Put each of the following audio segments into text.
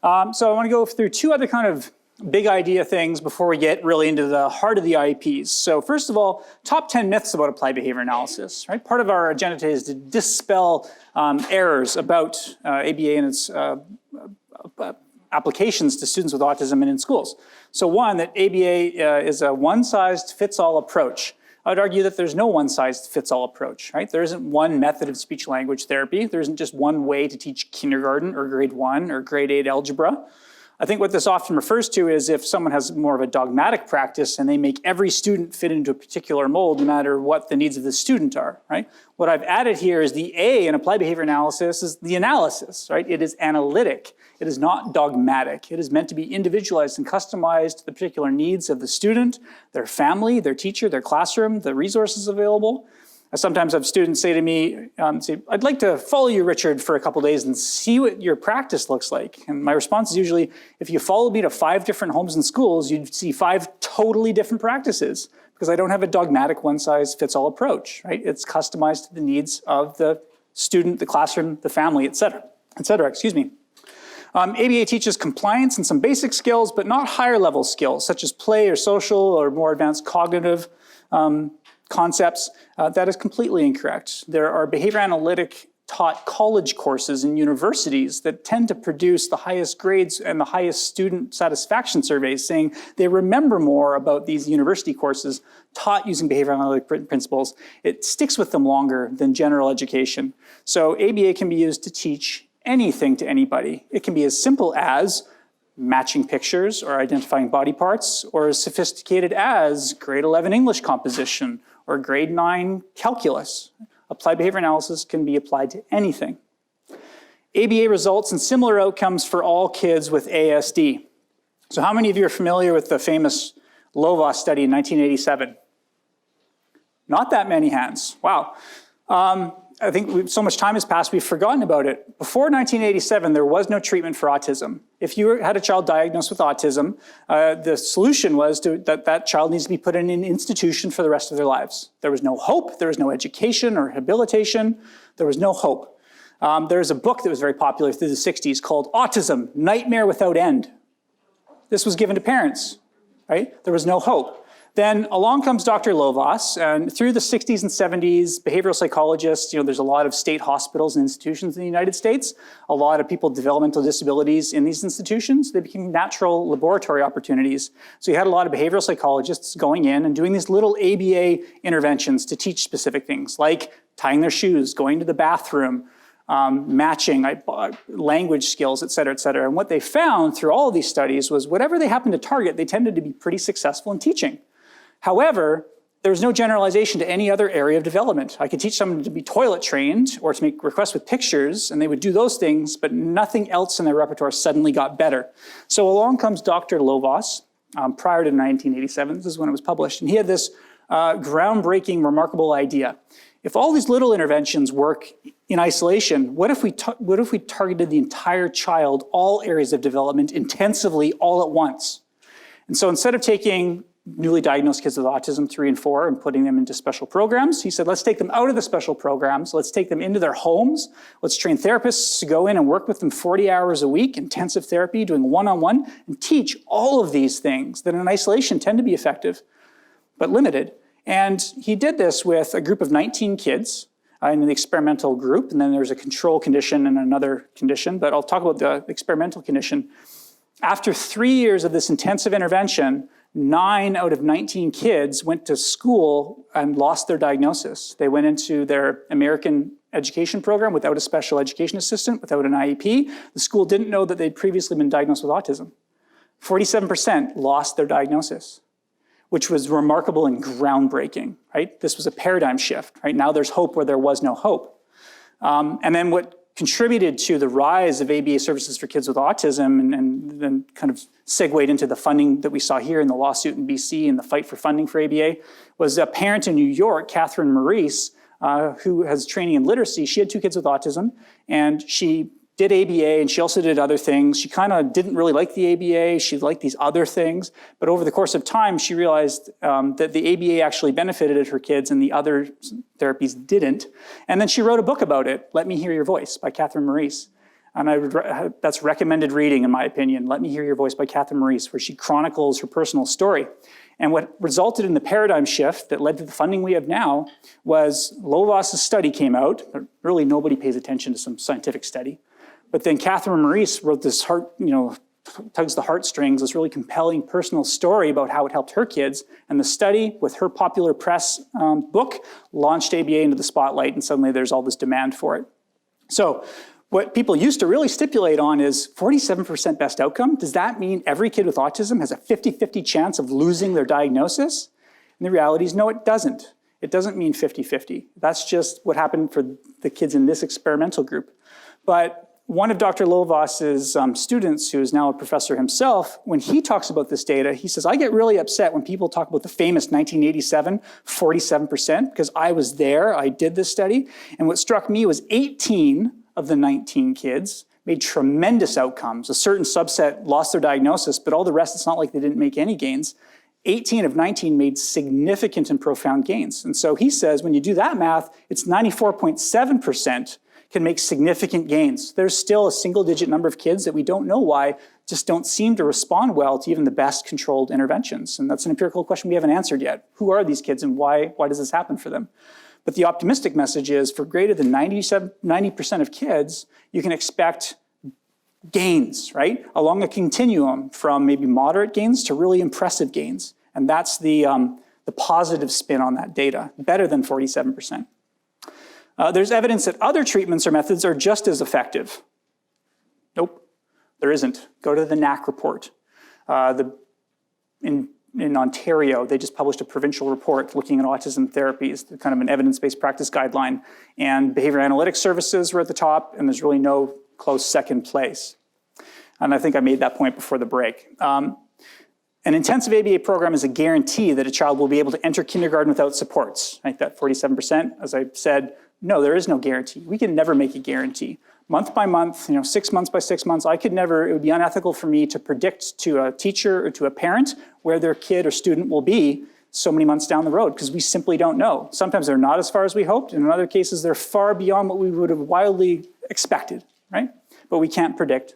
So I want to go through two other kind of big idea things before we get really into the heart of the IEPs. So first of all, top 10 myths about applied behavior analysis, right? Part of our agenda today is to dispel errors about ABA and its applications to students with autism and in schools. So one, that ABA is a one-size-fits-all approach. I would argue that there's no one-size-fits-all approach, right? There isn't one method of speech-language therapy. There isn't just one way to teach kindergarten or grade 1 or grade 8 algebra. I think what this often refers to is if someone has more of a dogmatic practice and they make every student fit into a particular mold no matter what the needs of the student are, right? What I've added here is the A in applied behavior analysis is the analysis, right? It is analytic. It is not dogmatic. It is meant to be individualized and customized to the particular needs of the student, their family, their teacher, their classroom, the resources available. I sometimes have students say to me, I'd like to follow you, Richard, for a couple days and see what your practice looks like. And my response is usually, if you followed me to 5 different homes and schools, you'd see 5 totally different practices because I don't have a dogmatic one-size-fits-all approach, right? It's customized to the needs of the student, the classroom, the family, et cetera, excuse me. ABA teaches compliance and some basic skills, but not higher level skills, such as play or social or more advanced cognitive concepts. That is completely incorrect. There are behavior analytic taught college courses in universities that tend to produce the highest grades and the highest student satisfaction surveys saying they remember more about these university courses taught using behavior analytic principles. It sticks with them longer than general education. So ABA can be used to teach anything to anybody. It can be as simple as matching pictures or identifying body parts, or as sophisticated as grade 11 English composition or grade 9 calculus. Applied behavior analysis can be applied to anything. ABA results in similar outcomes for all kids with ASD. So how many of you are familiar with the famous Lovaas study in 1987? Not that many hands. Wow. I think so much time has passed, we've forgotten about it. Before 1987, there was no treatment for autism. If you had a child diagnosed with autism, the solution was that child needs to be put in an institution for the rest of their lives. There was no hope, there was no education or rehabilitation, there was no hope. There's a book that was very popular through the 60s called Autism, Nightmare Without End. This was given to parents, right? There was no hope. Then along comes Dr. Lovaas, and through the 60s and 70s, behavioral psychologists, there's a lot of state hospitals and institutions in the United States, a lot of people with developmental disabilities in these institutions. They became natural laboratory opportunities. So you had a lot of behavioral psychologists going in and doing these little ABA interventions to teach specific things, like tying their shoes, going to the bathroom, matching, language skills, et cetera, et cetera. And what they found through all of these studies was whatever they happened to target, they tended to be pretty successful in teaching. However, there's no generalization to any other area of development. I could teach someone to be toilet trained or to make requests with pictures, and they would do those things, but nothing else in their repertoire suddenly got better. So along comes Dr. Lovaas, prior to 1987, this is when it was published, and he had this groundbreaking, remarkable idea. If all these little interventions work in isolation, what if we targeted the entire child, all areas of development, intensively all at once? And so instead of taking newly diagnosed kids with autism 3 and 4 and putting them into special programs, he said, let's take them out of the special programs, let's take them into their homes, let's train therapists to go in and work with them 40 hours a week, intensive therapy, doing one-on-one, and teach all of these things that in isolation tend to be effective, but limited. And he did this with a group of 19 kids in the experimental group, and then there's a control condition and another condition, but I'll talk about the experimental condition. After 3 years of this intensive intervention, 9 out of 19 kids went to school and lost their diagnosis. They went into their American education program without a special education assistant, without an IEP. The school didn't know that they'd previously been diagnosed with autism. 47% lost their diagnosis, which was remarkable and groundbreaking, right? This was a paradigm shift, right? Now there's hope where there was no hope. And then what contributed to the rise of ABA services for kids with autism and then kind of segued into the funding that we saw here in the lawsuit in BC and the fight for funding for ABA was a parent in New York, Catherine Maurice, who has training in literacy. She had 2 kids with autism, and she did ABA, and she also did other things. She kind of didn't really like the ABA. She liked these other things. But over the course of time, she realized that the ABA actually benefited her kids and the other therapies didn't. And then she wrote a book about it, Let Me Hear Your Voice, by Catherine Maurice. And that's recommended reading, in my opinion. Let Me Hear Your Voice by Catherine Maurice, where she chronicles her personal story. And what resulted in the paradigm shift that led to the funding we have now was Lovaas's study came out. Really, nobody pays attention to some scientific study. But then Catherine Maurice wrote this tugs the heartstrings, this really compelling personal story about how it helped her kids. And the study, with her popular press book, launched ABA into the spotlight, and suddenly there's all this demand for it. So what people used to really stipulate on is 47% best outcome. Does that mean every kid with autism has a 50-50 chance of losing their diagnosis? And the reality is, no, it doesn't. It doesn't mean 50-50. That's just what happened for the kids in this experimental group. But one of Dr. Lovaas's students, who is now a professor himself, when he talks about this data, he says, I get really upset when people talk about the famous 1987, 47%, because I was there, I did this study. And what struck me was 18 of the 19 kids made tremendous outcomes. A certain subset lost their diagnosis, but all the rest, it's not like they didn't make any gains. 18 of 19 made significant and profound gains. And so he says, when you do that math, it's 94.7% can make significant gains. There's still a single-digit number of kids that we don't know why just don't seem to respond well to even the best controlled interventions. And that's an empirical question we haven't answered yet. Who are these kids and why does this happen for them? But the optimistic message is for greater than 90% of kids, you can expect gains, right? Along a continuum from maybe moderate gains to really impressive gains. And that's the positive spin on that data, better than 47%. There's evidence that other treatments or methods are just as effective. Nope, there isn't. Go to the NAC report. In Ontario, they just published a provincial report looking at autism therapies, kind of an evidence-based practice guideline. And behavior analytics services were at the top, and there's really no close second place. And I think I made that point before the break. An intensive ABA program is a guarantee that a child will be able to enter kindergarten without supports. Right? That 47%, as I said, no, there is no guarantee. We can never make a guarantee. Month by month, 6 months by 6 months, it would be unethical for me to predict to a teacher or to a parent where their kid or student will be so many months down the road, because we simply don't know. Sometimes they're not as far as we hoped, and in other cases, they're far beyond what we would have wildly expected, right? But we can't predict.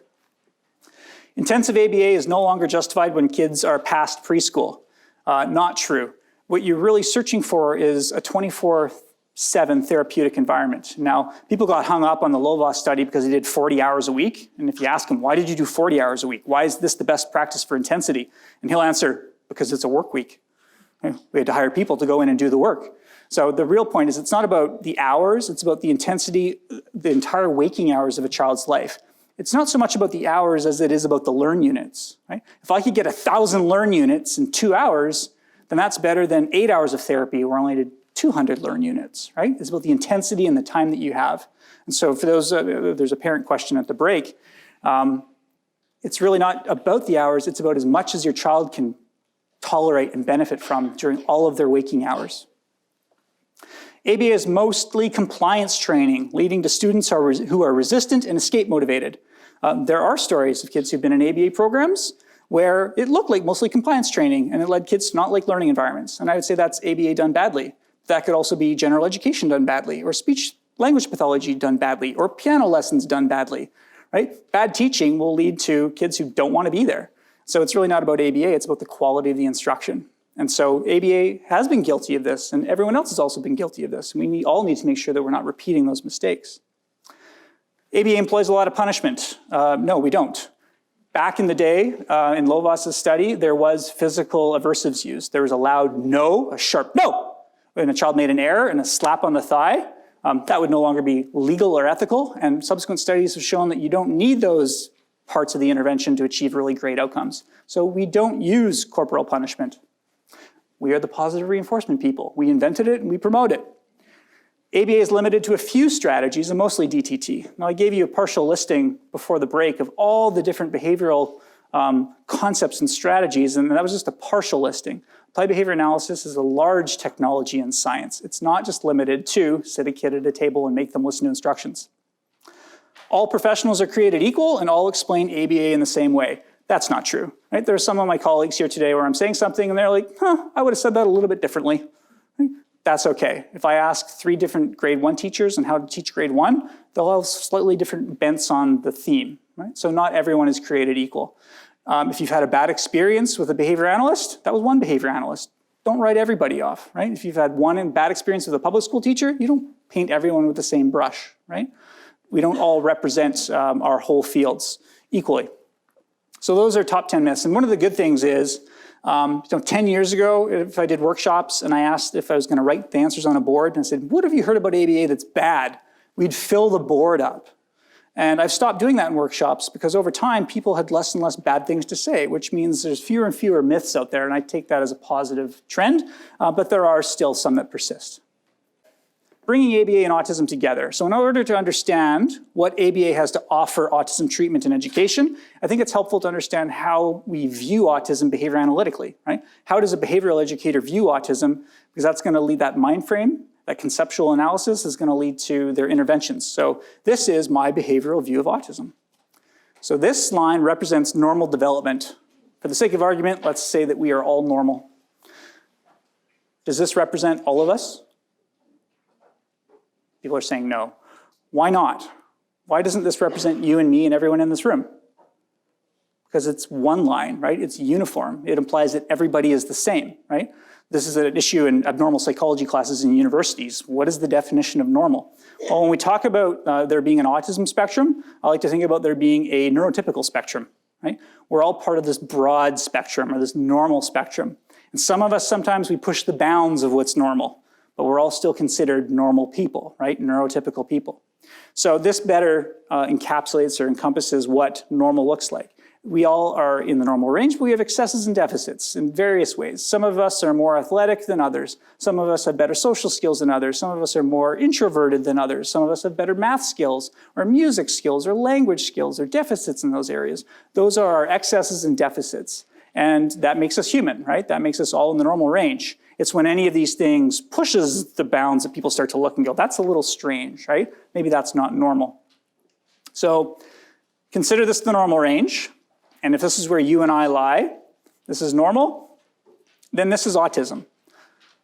Intensive ABA is no longer justified when kids are past preschool. Not true. What you're really searching for is a 24/7 therapeutic environment. Now, people got hung up on the Lovaas study because he did 40 hours a week. And if you ask him, why did you do 40 hours a week? Why is this the best practice for intensity? And he'll answer, because it's a work week. We had to hire people to go in and do the work. So the real point is, it's not about the hours, it's about the intensity, the entire waking hours of a child's life. It's not so much about the hours as it is about the learn units, right? If I could get 1,000 learn units in 2 hours, then that's better than 8 hours of therapy where I only did 200 learn units, right? It's about the intensity and the time that you have. And so for those, there's a parent question at the break. It's really not about the hours, it's about as much as your child can tolerate and benefit from during all of their waking hours. ABA is mostly compliance training, leading to students who are resistant and escape motivated. There are stories of kids who've been in ABA programs where it looked like mostly compliance training and it led kids to not like learning environments. And I would say that's ABA done badly. That could also be general education done badly, or speech language pathology done badly, or piano lessons done badly, right? Bad teaching will lead to kids who don't want to be there. So it's really not about ABA, it's about the quality of the instruction. And so ABA has been guilty of this, and everyone else has also been guilty of this. We all need to make sure that we're not repeating those mistakes. ABA employs a lot of punishment. No, we don't. Back in the day, in Lovaas's study, there was physical aversives used. There was a loud no, a sharp no. When a child made an error and a slap on the thigh, that would no longer be legal or ethical. And subsequent studies have shown that you don't need those parts of the intervention to achieve really great outcomes. So we don't use corporal punishment. We are the positive reinforcement people. We invented it and we promote it. ABA is limited to a few strategies, and mostly DTT. Now, I gave you a partial listing before the break of all the different behavioral concepts and strategies, and that was just a partial listing. Applied Behavior Analysis is a large technology in science. It's not just limited to sit a kid at a table and make them listen to instructions. All professionals are created equal and all explain ABA in the same way. That's not true, right? There are some of my colleagues here today where I'm saying something and they're like, I would have said that a little bit differently. that's okay. If I ask 3 different grade 1 teachers on how to teach grade 1, they'll have slightly different bents on the theme, right? So not everyone is created equal. If you've had a bad experience with a behavior analyst, that was one behavior analyst. Don't write everybody off, right? If you've had one bad experience with a public school teacher, you don't paint everyone with the same brush, right? We don't all represent our whole fields equally. So those are top 10 myths. And one of the good things is, 10 years ago, if I did workshops and I asked if I was going to write the answers on a board, and I said, what have you heard about ABA that's bad? We'd fill the board up. And I've stopped doing that in workshops because over time, people had less and less bad things to say, which means there's fewer and fewer myths out there, and I take that as a positive trend, but there are still some that persist. Bringing ABA and autism together. So in order to understand what ABA has to offer autism treatment and education, I think it's helpful to understand how we view autism behavior analytically, right? How does a behavioral educator view autism? Because that's going to lead that mind frame. That conceptual analysis is going to lead to their interventions. So this is my behavioral view of autism. So this line represents normal development. For the sake of argument, let's say that we are all normal. Does this represent all of us? People are saying no. Why not? Why doesn't this represent you and me and everyone in this room? Because it's one line, right? It's uniform. It implies that everybody is the same, right? This is an issue in abnormal psychology classes in universities. What is the definition of normal? Well, when we talk about there being an autism spectrum, I like to think about there being a neurotypical spectrum, right? We're all part of this broad spectrum or this normal spectrum. And some of us, sometimes we push the bounds of what's normal, but we're all still considered normal people, right? Neurotypical people. So this better encapsulates or encompasses what normal looks like. We all are in the normal range, but we have excesses and deficits in various ways. Some of us are more athletic than others. Some of us have better social skills than others. Some of us are more introverted than others. Some of us have better math skills or music skills or language skills or deficits in those areas. Those are our excesses and deficits. And that makes us human, right? That makes us all in the normal range. It's when any of these things pushes the bounds that people start to look and go, that's a little strange, right? Maybe that's not normal. So consider this the normal range. And if this is where you and I lie, this is normal, then this is autism.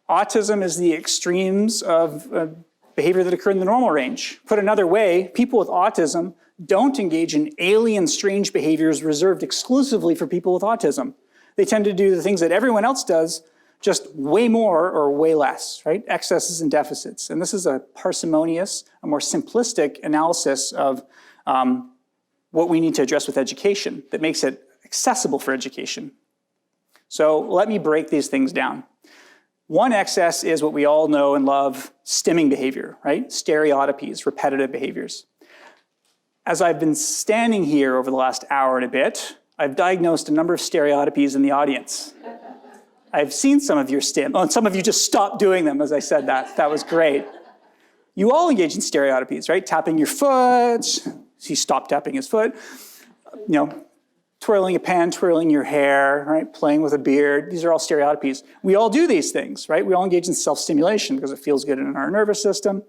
Autism is the extremes of behavior that occur in the normal range. Put another way, people with autism don't engage in alien, strange behaviors reserved exclusively for people with autism. They tend to do the things that everyone else does, just way more or way less, right? Excesses and deficits. And this is a parsimonious, a more simplistic analysis of what we need to address with education that makes it accessible for education. So let me break these things down. One excess is what we all know and love, stimming behavior, right? Stereotypies, repetitive behaviors. As I've been standing here over the last hour and a bit, I've diagnosed a number of stereotypies in the audience. I've seen some of your stim, and some of you just stopped doing them as I said that. That was great. You all engage in stereotypies, right? Tapping your foot. He stopped tapping his foot, twirling a pen, twirling your hair, right? Playing with a beard. These are all stereotypies. We all do these things, right? We all engage in self-stimulation because it feels good in our nervous system.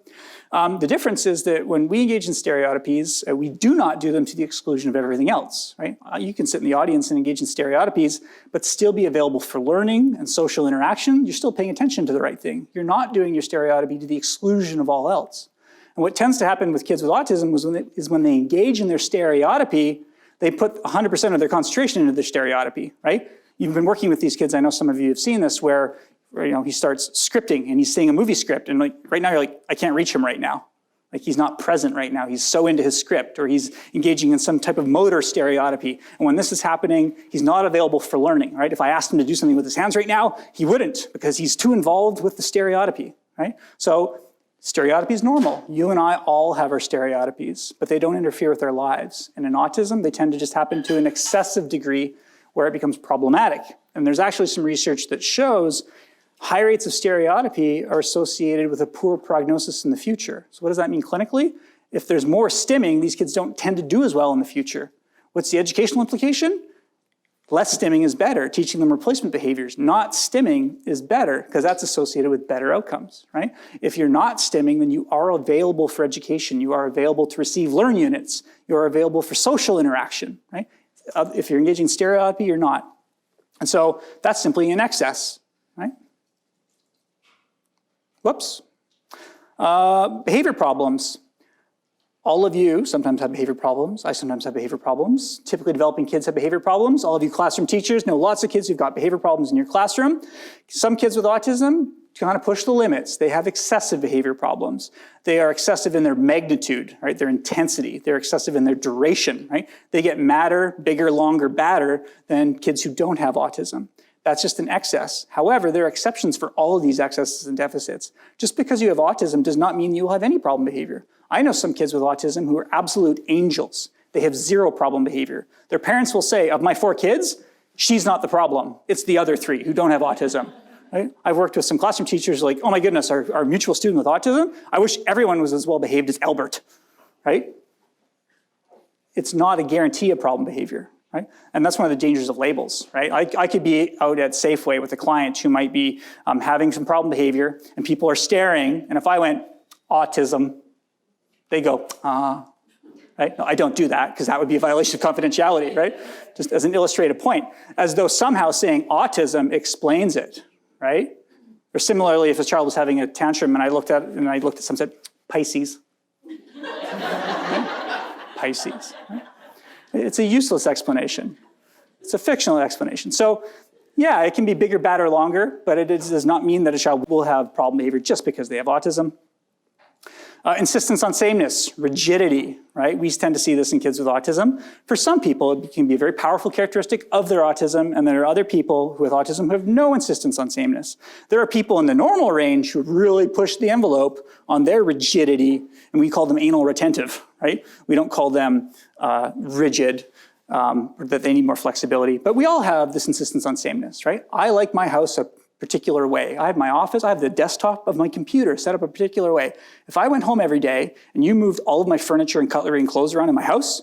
The difference is that when we engage in stereotypies, we do not do them to the exclusion of everything else, right? You can sit in the audience and engage in stereotypies, but still be available for learning and social interaction. You're still paying attention to the right thing. You're not doing your stereotypy to the exclusion of all else. And what tends to happen with kids with autism is when they engage in their stereotypy, they put 100% of their concentration into their stereotypy, right? You've been working with these kids, I know some of you have seen this, where he starts scripting and he's saying a movie script, and right now you're like, I can't reach him right now. Like he's not present right now. He's so into his script, or he's engaging in some type of motor stereotypy. And when this is happening, he's not available for learning, right? If I asked him to do something with his hands right now, he wouldn't because he's too involved with the stereotypy, right? So stereotypy is normal. You and I all have our stereotypies, but they don't interfere with our lives. And in autism, they tend to just happen to an excessive degree where it becomes problematic. And there's actually some research that shows high rates of stereotypy are associated with a poor prognosis in the future. So what does that mean clinically? If there's more stimming, these kids don't tend to do as well in the future. What's the educational implication? Less stimming is better. Teaching them replacement behaviors. Not stimming is better because that's associated with better outcomes, right? If you're not stimming, then you are available for education. You are available to receive learn units. You are available for social interaction, right? If you're engaging in stereotypy, you're not. And so that's simply an excess, right? Whoops. Behavior problems. All of you sometimes have behavior problems. I sometimes have behavior problems. Typically developing kids have behavior problems. All of you classroom teachers know lots of kids who've got behavior problems in your classroom. Some kids with autism kind of push the limits. They have excessive behavior problems. They are excessive in their magnitude, right? Their intensity. They're excessive in their duration, right? They get madder, bigger, longer, badder than kids who don't have autism. That's just an excess. However, there are exceptions for all of these excesses and deficits. Just because you have autism does not mean you will have any problem behavior. I know some kids with autism who are absolute angels. They have zero problem behavior. Their parents will say, of my 4 kids, she's not the problem. It's the other 3 who don't have autism. Right? I've worked with some classroom teachers like, oh my goodness, our mutual student with autism, I wish everyone was as well behaved as Albert, right? It's not a guarantee of problem behavior, right? And that's one of the dangers of labels, right? I could be out at Safeway with a client who might be having some problem behavior and people are staring, and if I went, autism, they go, right? No, I don't do that because that would be a violation of confidentiality, right? Just as an illustrative point, as though somehow saying autism explains it, right? Or similarly, if a child was having a tantrum and I looked at some and said, Pisces. Right? Pisces. Right? It's a useless explanation. It's a fictional explanation. So yeah, it can be bigger, badder, longer, but it does not mean that a child will have problem behavior just because they have autism. Insistence on sameness, rigidity, right? We tend to see this in kids with autism. For some people, it can be a very powerful characteristic of their autism, and there are other people with autism who have no insistence on sameness. There are people in the normal range who really push the envelope on their rigidity, and we call them anal retentive, right? We don't call them rigid, or that they need more flexibility, but we all have this insistence on sameness, right? I like my house a particular way. I have my office, I have the desktop of my computer set up a particular way. If I went home every day and you moved all of my furniture and cutlery and clothes around in my house,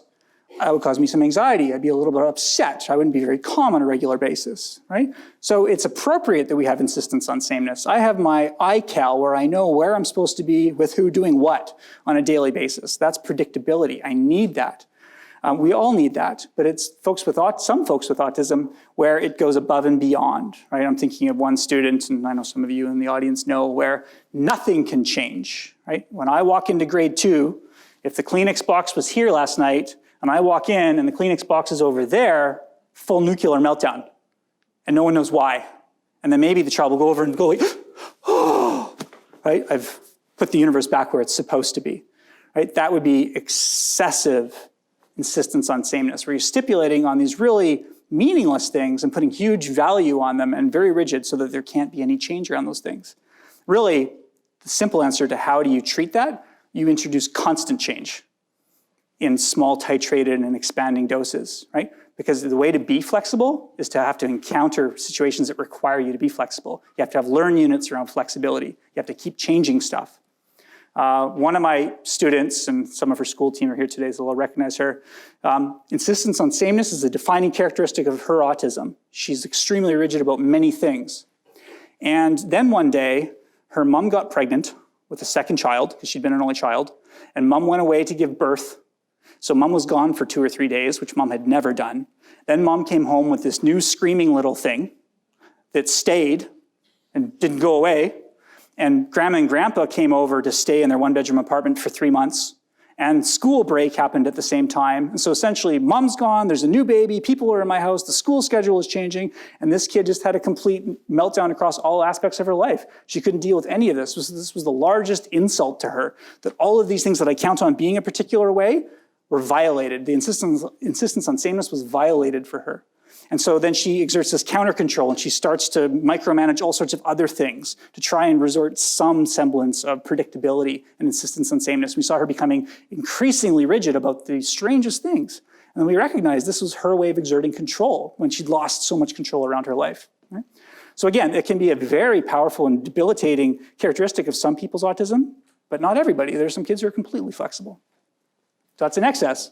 that would cause me some anxiety. I'd be a little bit upset. I wouldn't be very calm on a regular basis, right? So it's appropriate that we have insistence on sameness. I have my iCal where I know where I'm supposed to be with who doing what on a daily basis. That's predictability. I need that. We all need that, but it's some folks with autism where it goes above and beyond, right? I'm thinking of one student, and I know some of you in the audience know, where nothing can change, right? When I walk into grade 2, if the Kleenex box was here last night, and I walk in and the Kleenex box is over there, full nuclear meltdown, and no one knows why. And then maybe the child will go over and go like, oh, right? I've put the universe back where it's supposed to be, right? That would be excessive insistence on sameness, where you're stipulating on these really meaningless things and putting huge value on them and very rigid so that there can't be any change around those things. Really, the simple answer to how do you treat that, you introduce constant change in small titrated and expanding doses, right? Because the way to be flexible is to have to encounter situations that require you to be flexible. You have to have learn units around flexibility. You have to keep changing stuff. One of my students, and some of her school team are here today, so they'll recognize her. Insistence on sameness is a defining characteristic of her autism. She's extremely rigid about many things. And then one day, her mom got pregnant with a second child, because she'd been an only child, and mom went away to give birth. So mom was gone for 2 or 3 days, which mom had never done. Then mom came home with this new screaming little thing that stayed and didn't go away. And grandma and grandpa came over to stay in their 1-bedroom apartment for 3 months. And school break happened at the same time. And so essentially, mom's gone, there's a new baby, people are in my house, the school schedule is changing, and this kid just had a complete meltdown across all aspects of her life. She couldn't deal with any of this. This was the largest insult to her, that all of these things that I count on being a particular way were violated. The insistence on sameness was violated for her. And so then she exerts this counter control and she starts to micromanage all sorts of other things to try and resort some semblance of predictability and insistence on sameness. We saw her becoming increasingly rigid about the strangest things. And we recognized this was her way of exerting control when she'd lost so much control around her life. Right? So again, it can be a very powerful and debilitating characteristic of some people's autism, but not everybody. There are some kids who are completely flexible. So that's an excess.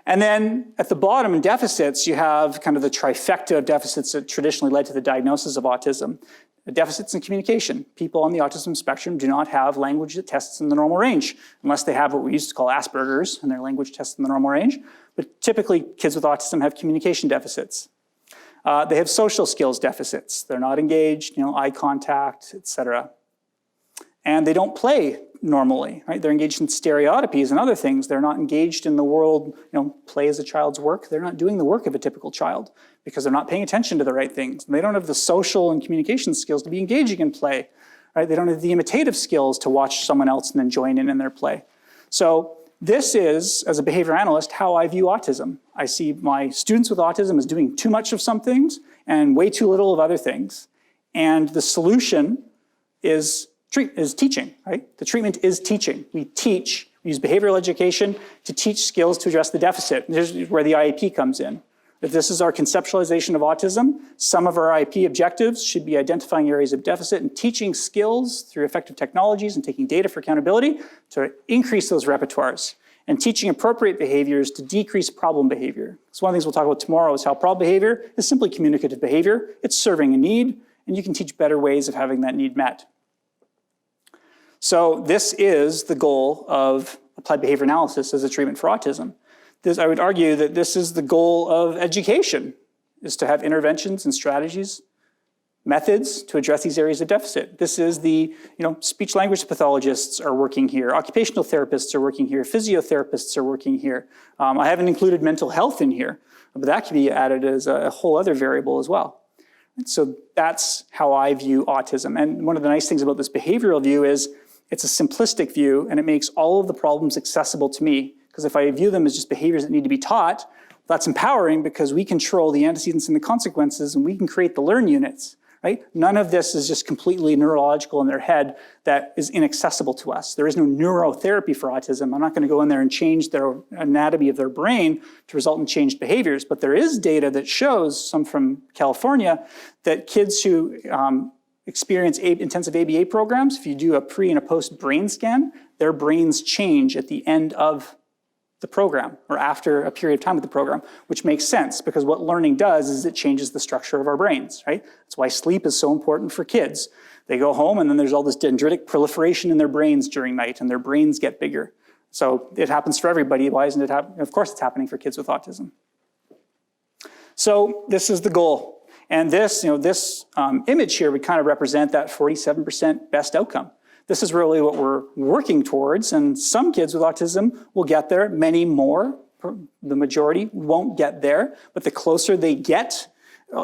And then at the bottom in deficits, you have kind of the trifecta of deficits that traditionally led to the diagnosis of autism. The deficits in communication. People on the autism spectrum do not have language that tests in the normal range, unless they have what we used to call Asperger's and their language tests in the normal range. But typically, kids with autism have communication deficits. They have social skills deficits. They're not engaged, eye contact, etc. and they don't play normally, right? They're engaged in stereotypies and other things. They're not engaged in the world, play as a child's work. They're not doing the work of a typical child because they're not paying attention to the right things. They don't have the social and communication skills to be engaging in play, right? They don't have the imitative skills to watch someone else and then join in their play. So this is, as a behavior analyst, how I view autism. I see my students with autism as doing too much of some things and way too little of other things. And the solution is teaching, right? The treatment is teaching. We teach, we use behavioral education to teach skills to address the deficit. This is where the IEP comes in. If this is our conceptualization of autism, some of our IEP objectives should be identifying areas of deficit and teaching skills through effective technologies and taking data for accountability to increase those repertoires, and teaching appropriate behaviors to decrease problem behavior. So one of the things we'll talk about tomorrow is how problem behavior is simply communicative behavior. It's serving a need, and you can teach better ways of having that need met. So this is the goal of applied behavior analysis as a treatment for autism. I would argue that this is the goal of education, is to have interventions and strategies, methods to address these areas of deficit. This is the, speech language pathologists are working here, occupational therapists are working here, physiotherapists are working here. I haven't included mental health in here, but that can be added as a whole other variable as well. And so that's how I view autism. And one of the nice things about this behavioral view is it's a simplistic view, and it makes all of the problems accessible to me. Because if I view them as just behaviors that need to be taught, that's empowering because we control the antecedents and the consequences, and we can create the learn units, right? None of this is just completely neurological in their head that is inaccessible to us. There is no neurotherapy for autism. I'm not going to go in there and change their anatomy of their brain to result in changed behaviors, but there is data that shows, some from California, that kids who experience intensive ABA programs, if you do a pre and a post brain scan, their brains change at the end of the program or after a period of time with the program, which makes sense because what learning does is it changes the structure of our brains, right? That's why sleep is so important for kids. They go home and then there's all this dendritic proliferation in their brains during night and their brains get bigger. So it happens for everybody. Why isn't it happening? Of course it's happening for kids with autism. So this is the goal. And this, this image here would kind of represent that 47% best outcome. This is really what we're working towards, and some kids with autism will get there, many more, the majority won't get there, but the closer they get,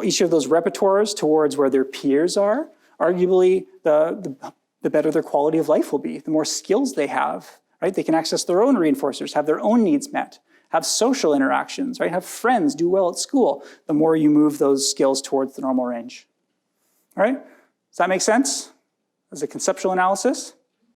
each of those repertoires towards where their peers are, arguably the better their quality of life will be, the more skills they have, right? They can access their own reinforcers, have their own needs met, have social interactions, right? Have friends, do well at school, the more you move those skills towards the normal range. All right, does that make sense? As a conceptual analysis?